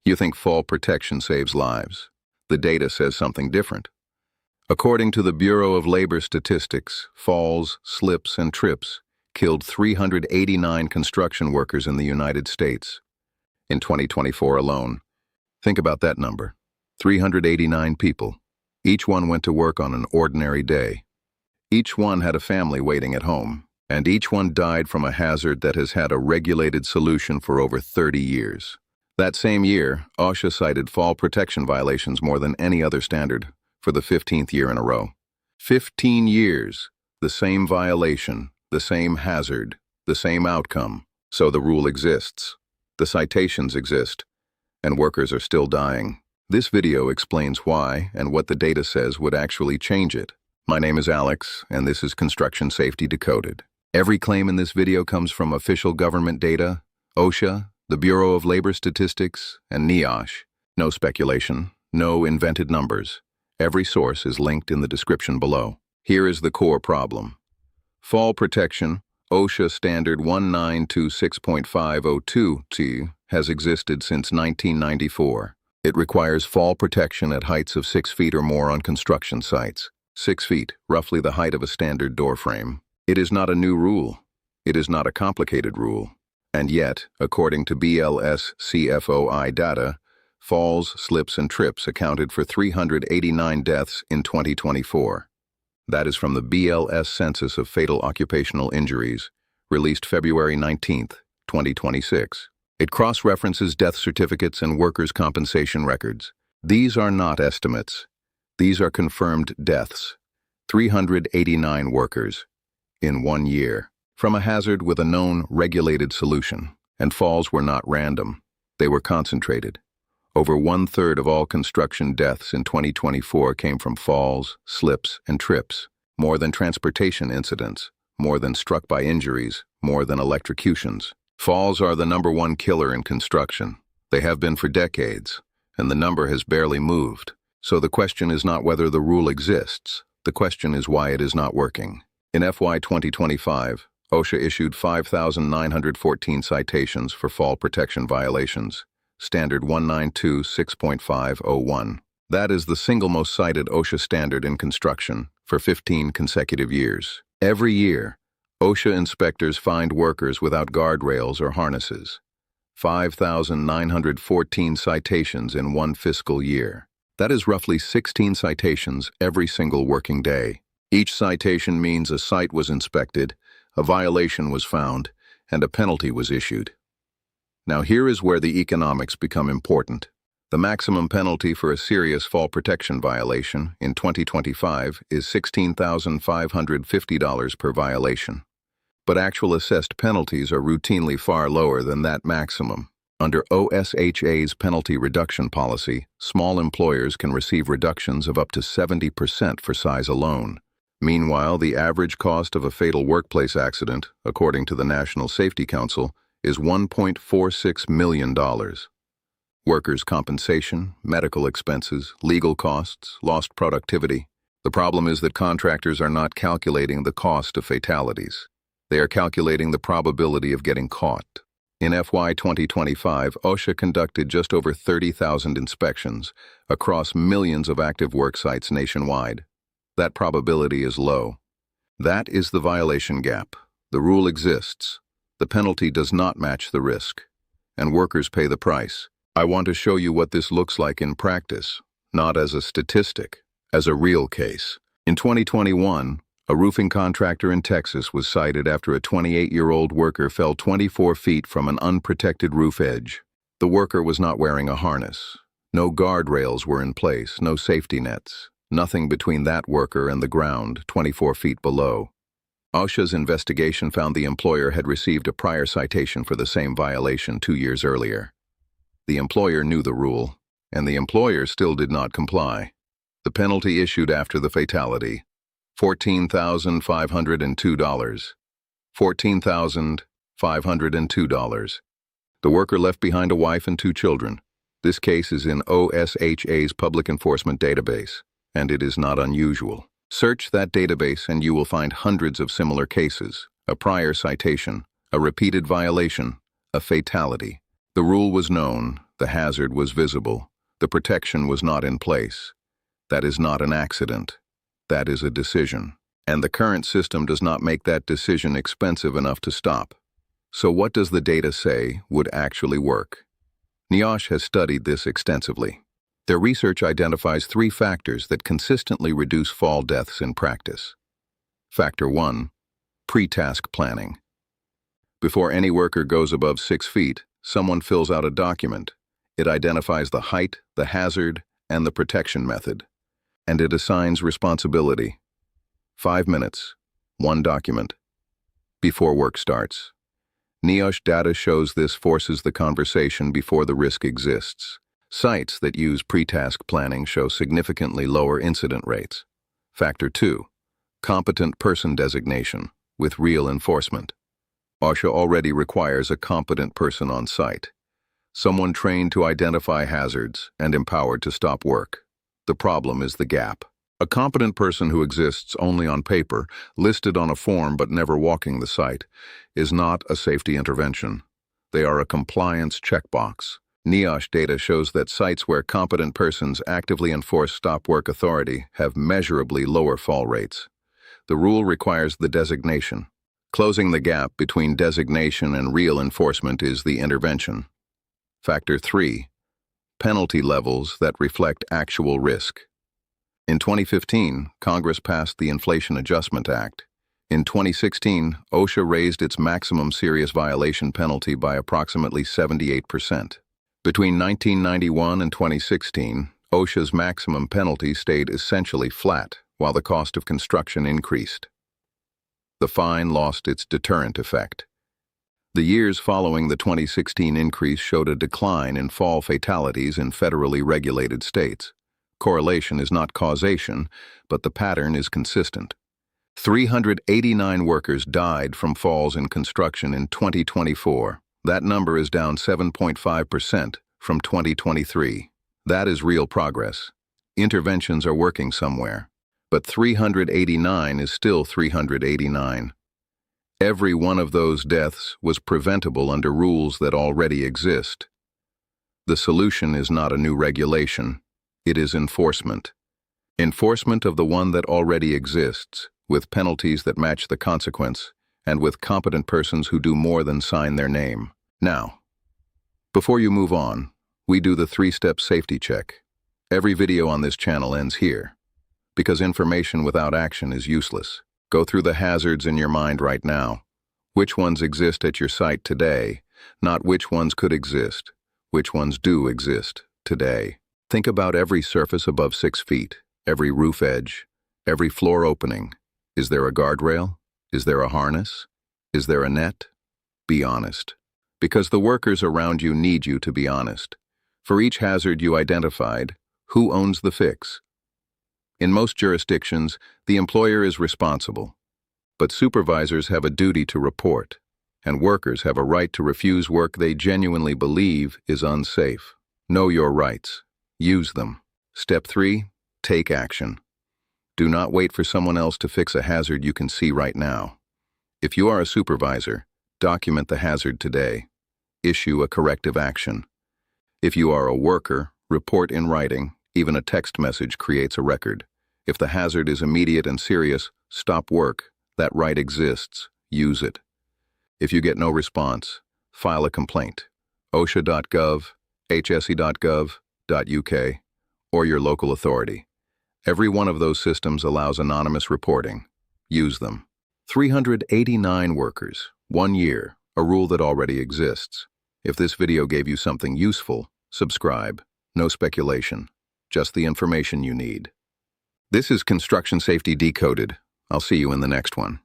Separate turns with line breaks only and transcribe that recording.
You think fall protection saves lives. The data says something different. According to the Bureau of Labor Statistics, falls, slips, and trips killed 389 construction workers in the United States in 2024 alone. Think about that number. 389 people. Each one went to work on an ordinary day. Each one had a family waiting at home, and each one died from a hazard that has had a regulated solution for over 30 years. That same year, OSHA cited fall protection violations more than any other standard for the 15th year in a row. 15 years, the same violation, the same hazard, the same outcome. So the rule exists. The citations exist, and workers are still dying. This video explains why and what the data says would actually change it. My name is Alex, and this is Construction Safety Decoded. Every claim in this video comes from official government data, OSHA, the Bureau of Labor Statistics, and NEOSH. No speculation, no invented numbers. Every source is linked in the description below. Here is the core problem. Fall protection, OSHA Standard 1926.502T, has existed since 1994. It requires fall protection at heights of 6 feet or more on construction sites. 6 feet, roughly the height of a standard door frame. It is not a new rule. It is not a complicated rule. And yet, according to BLS CFOI data, falls, slips, and trips accounted for 389 deaths in 2024. That is from the BLS Census of Fatal Occupational Injuries, released February 19, 2026. It cross-references death certificates and workers' compensation records. These are not estimates. These are confirmed deaths. 389 workers in 1 year from a hazard with a known regulated solution. And falls were not random. They were concentrated. Over 1/3 of all construction deaths in 2024 came from falls, slips, and trips. More than transportation incidents, more than struck by injuries, more than electrocutions. Falls are the #1 killer in construction. They have been for decades, and the number has barely moved. So the question is not whether the rule exists. The question is why it is not working. In FY 2025, OSHA issued 5,914 citations for fall protection violations, Standard 1926.501. That is the single most cited OSHA standard in construction for 15 consecutive years. Every year, OSHA inspectors find workers without guardrails or harnesses. 5,914 citations in one fiscal year. That is roughly 16 citations every single working day. Each citation means a site was inspected, a violation was found, and a penalty was issued. Now here is where the economics become important. The maximum penalty for a serious fall protection violation in 2025 is $16,550 per violation. But actual assessed penalties are routinely far lower than that maximum. Under OSHA's penalty reduction policy, small employers can receive reductions of up to 70% for size alone. Meanwhile, the average cost of a fatal workplace accident, according to the National Safety Council, is $1.46 million. Workers' compensation, medical expenses, legal costs, lost productivity. The problem is that contractors are not calculating the cost of fatalities. They are calculating the probability of getting caught. In FY 2025, OSHA conducted just over 30,000 inspections across millions of active work sites nationwide. That probability is low. That is the violation gap. The rule exists. The penalty does not match the risk, and workers pay the price. I want to show you what this looks like in practice, not as a statistic, as a real case. In 2021, a roofing contractor in Texas was cited after a 28-year-old worker fell 24 feet from an unprotected roof edge. The worker was not wearing a harness. No guardrails were in place, no safety nets. Nothing between that worker and the ground, 24 feet below. OSHA's investigation found the employer had received a prior citation for the same violation 2 years earlier. The employer knew the rule, and the employer still did not comply. The penalty issued after the fatality, $14,502. $14,502. The worker left behind a wife and 2 children. This case is in OSHA's public enforcement database, and it is not unusual. Search that database and you will find hundreds of similar cases: a prior citation, a repeated violation, a fatality. The rule was known, The hazard was visible. The protection was not in place. That is not an accident. That is a decision. And the current system does not make that decision expensive enough to stop. So what does the data say would actually work? NIOSH has studied this extensively. Their research identifies 3 factors that consistently reduce fall deaths in practice. Factor 1. Pre-task planning. Before any worker goes above 6 feet, someone fills out a document. It identifies the height, the hazard, and the protection method. And it assigns responsibility. 5 minutes, 1 document. Before work starts. NIOSH data shows this forces the conversation before the risk exists. Sites that use pre-task planning show significantly lower incident rates. Factor 2. Competent person designation, with real enforcement. OSHA already requires a competent person on site. Someone trained to identify hazards and empowered to stop work. The problem is the gap. A competent person who exists only on paper, listed on a form but never walking the site, is not a safety intervention. They are a compliance checkbox. NIOSH data shows that sites where competent persons actively enforce stop work authority have measurably lower fall rates. The rule requires the designation. Closing the gap between designation and real enforcement is the intervention. Factor 3. Penalty levels that reflect actual risk. In 2015, Congress passed the Inflation Adjustment Act. In 2016, OSHA raised its maximum serious violation penalty by approximately 78%. Between 1991 and 2016, OSHA's maximum penalty stayed essentially flat, while the cost of construction increased. The fine lost its deterrent effect. The years following the 2016 increase showed a decline in fall fatalities in federally regulated states. Correlation is not causation, but the pattern is consistent. 389 workers died from falls in construction in 2024. That number is down 7.5% from 2023. That is real progress. Interventions are working somewhere. But 389 is still 389. Every one of those deaths was preventable under rules that already exist. The solution is not a new regulation. It is enforcement. Enforcement of the one that already exists, with penalties that match the consequence, and with competent persons who do more than sign their name. Now, before you move on, we do the 3-step safety check. Every video on this channel ends here, because information without action is useless. Go through the hazards in your mind right now. Which ones exist at your site today, not which ones could exist. Which ones do exist today. Think about every surface above 6 feet, every roof edge, every floor opening. Is there a guardrail? Is there a harness? Is there a net? Be honest. Because the workers around you need you to be honest. For each hazard you identified, who owns the fix? In most jurisdictions, the employer is responsible. But supervisors have a duty to report, and workers have a right to refuse work they genuinely believe is unsafe. Know your rights. Use them. Step 3. Take action. Do not wait for someone else to fix a hazard you can see right now. If you are a supervisor, document the hazard today. Issue a corrective action. If you are a worker, report in writing. Even a text message creates a record. If the hazard is immediate and serious, stop work. That right exists. Use it. If you get no response, file a complaint. OSHA.gov, hse.gov.uk, or your local authority. Every one of those systems allows anonymous reporting. Use them. 389 workers, 1 year, a rule that already exists. If this video gave you something useful, subscribe. No speculation, just the information you need. This is Construction Safety Decoded. I'll see you in the next one.